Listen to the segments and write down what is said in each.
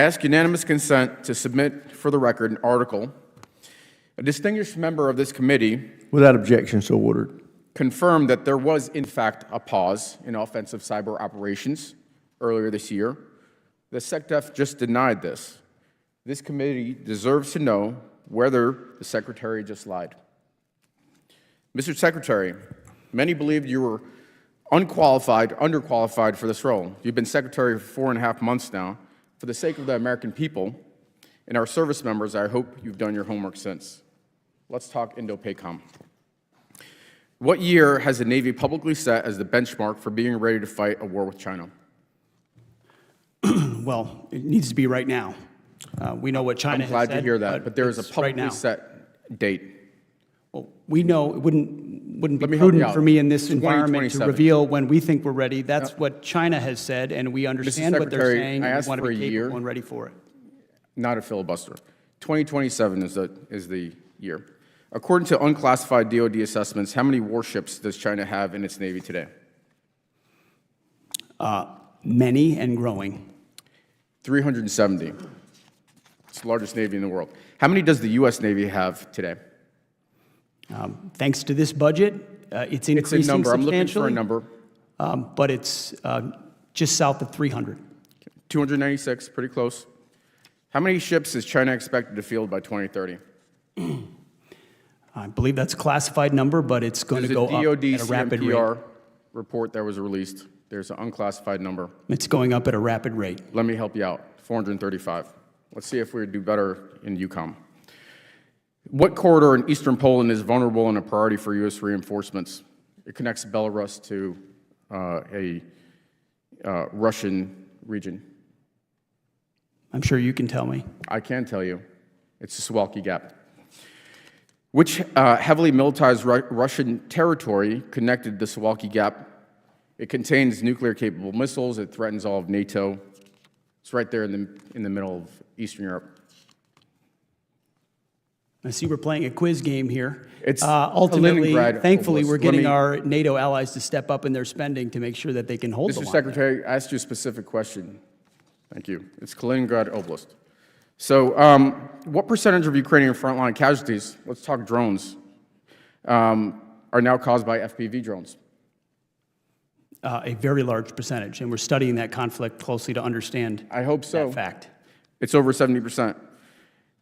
I ask unanimous consent to submit for the record an article. A distinguished member of this committee, Without objection, so ordered. confirmed that there was, in fact, a pause in offensive cyber operations earlier this year. The SecDef just denied this. This committee deserves to know whether the Secretary just lied. Mr. Secretary, many believed you were underqualified for this role. You've been Secretary for 4.5 months now. For the sake of the American people and our service members, I hope you've done your homework since. Let's talk Indo-PACOM. What year has the Navy publicly set as the benchmark for being ready to fight a war with China? Well, it needs to be right now. We know what China has said. I'm glad to hear that, but there is a publicly right set date. Well, we know it wouldn't be Let me help you prudent out. for me in this environment to 2027. reveal when we think we're ready. That's what China has said, and we understand what they're Secretary, saying. I We asked want to for be a year. capable and ready for it. Not a filibuster. 2027 is the year. According to unclassified DoD assessments, how many warships does China have in its Navy today? Many and growing. 370. It's the largest Navy in the world. How many does the U.S. Navy have today? Thanks to this budget, it's increasing It's a number. I'm looking substantially. for a number. But it's just south of 300. 296, pretty close. How many ships is China expected to field by 2030? I believe that's a classified number, but it's going to There's go a DoD up at a rapid rate. CMPR report that was released. There's an unclassified number. It's going up at a rapid rate. Let me help you out. 435. Let's see if we do better in EUCOM. What corridor in eastern Poland is vulnerable and a priority for U.S. reinforcements? It connects Belarus to a Russian region. I'm sure you can tell me. I can tell you. It's the Suwalki Gap. Which heavily militarized Russian territory connected the Suwalki Gap? It contains nuclear-capable missiles. It threatens all of NATO. It's right there in the middle of Eastern Europe. I see we're playing a quiz game here. It's Ultimately, Kaliningrad thankfully, Oblast. we're getting Let me- our NATO allies to step up in their spending to make sure that they can hold the Mr. line. Secretary, I asked you a specific question. Thank you. It's Kaliningrad Oblast. So what percentage of Ukrainian frontline casualties, let's talk drones, are now caused by FPV drones? A very large percentage, and we're studying that conflict closely to understand I hope so. that fact. It's over 70%.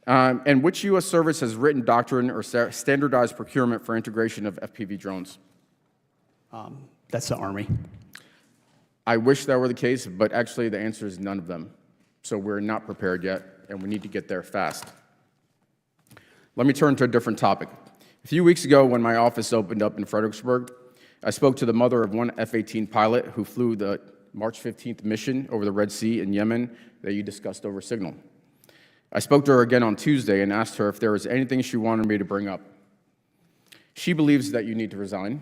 And which U.S. service has written doctrine or standardized procurement for integration of FPV drones? That's the Army. I wish that were the case, but actually the answer is none of them. So we're not prepared yet, and we need to get there fast. Let me turn to a different topic. A few weeks ago, when my office opened up in Fredericksburg, I spoke to the mother of one F-18 pilot who flew the March 15th mission over the Red Sea in Yemen that you discussed over Signal. I spoke to her again on Tuesday and asked her if there was anything she wanted me to bring up. She believes that you need to resign.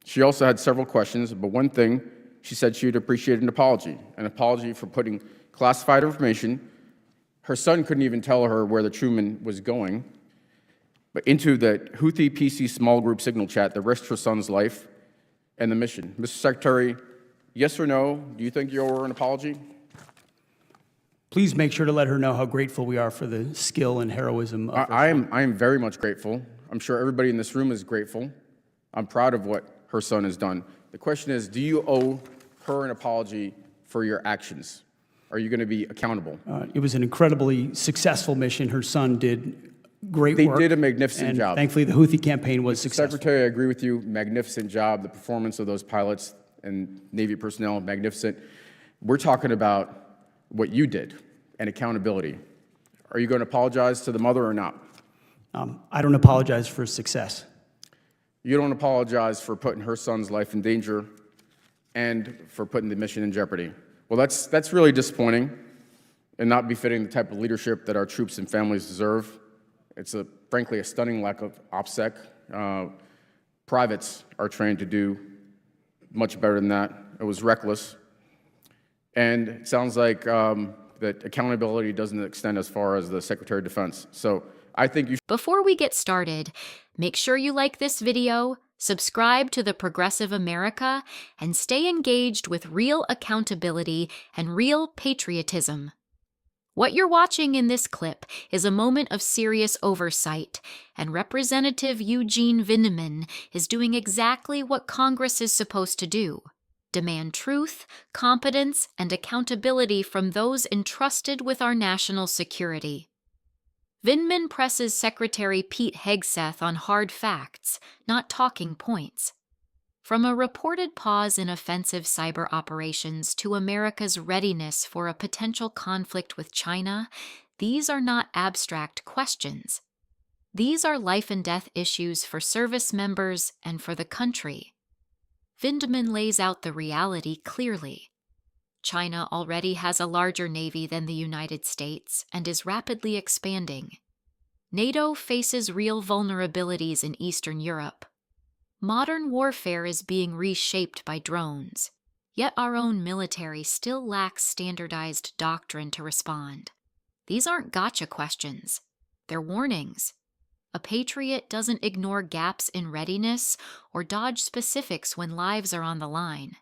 She also had several questions, but one thing, she said she would appreciate an apology for putting classified information. Her son couldn't even tell her where the Truman was going, but into the Houthi PC small group Signal chat that risked her son's life and the mission. Mr. Secretary, yes or no, do you think you owe her an apology? Please make sure to let her know how grateful we are for the skill and heroism of her. I am very much grateful. I'm sure everybody in this room is grateful. I'm proud of what her son has done. The question is, do you owe her an apology for your actions? Are you going to be accountable? It was an incredibly successful mission. Her son did great They work. did a magnificent and job. Thankfully, the Houthi campaign was successful. Secretary, I agree with you. Magnificent job. The performance of those pilots and Navy personnel, magnificent. We're talking about what you did and accountability. Are you going to apologize to the mother or not? I don't apologize for success. You don't apologize for putting her son's life in danger and for putting the mission in jeopardy. Well, that's really disappointing and not befitting the type of leadership that our troops and families deserve. It's frankly a stunning lack of OPSEC. Privates are trained to do much better than that. It was reckless. And it sounds like that accountability doesn't extend as far as the Secretary of Defense. So I think you should. Before we get started, make sure you like this video, subscribe to the Progressive America, and stay engaged with real accountability and real patriotism. What you're watching in this clip is a moment of serious oversight, and Representative Eugene Vindman is doing exactly what Congress is supposed to do: demand truth, competence, and accountability from those entrusted with our national security. Vindman presses Secretary Pete Hegseth on hard facts, not talking points. From a reported pause in offensive cyber operations to America's readiness for a potential conflict with China, these are not abstract questions. These are life and death issues for service members and for the country. Vindman lays out the reality clearly. China already has a larger navy than the United States and is rapidly expanding. NATO faces real vulnerabilities in Eastern Europe. Modern warfare is being reshaped by drones, yet our own military still lacks standardized doctrine to respond. These aren't gotcha questions. They're warnings. A patriot doesn't ignore gaps in readiness or dodge specifics when lives are on the line.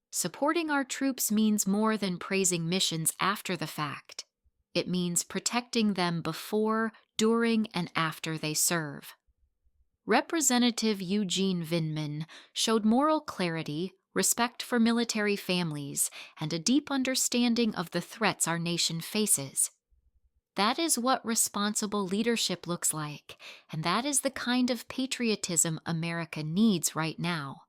Supporting our troops means more than praising missions after the fact. It means protecting them before, during, and after they serve. Representative Eugene Vindman showed moral clarity, respect for military families, and a deep understanding of the threats our nation faces. That is what responsible leadership looks like, and that is the kind of patriotism America needs right now.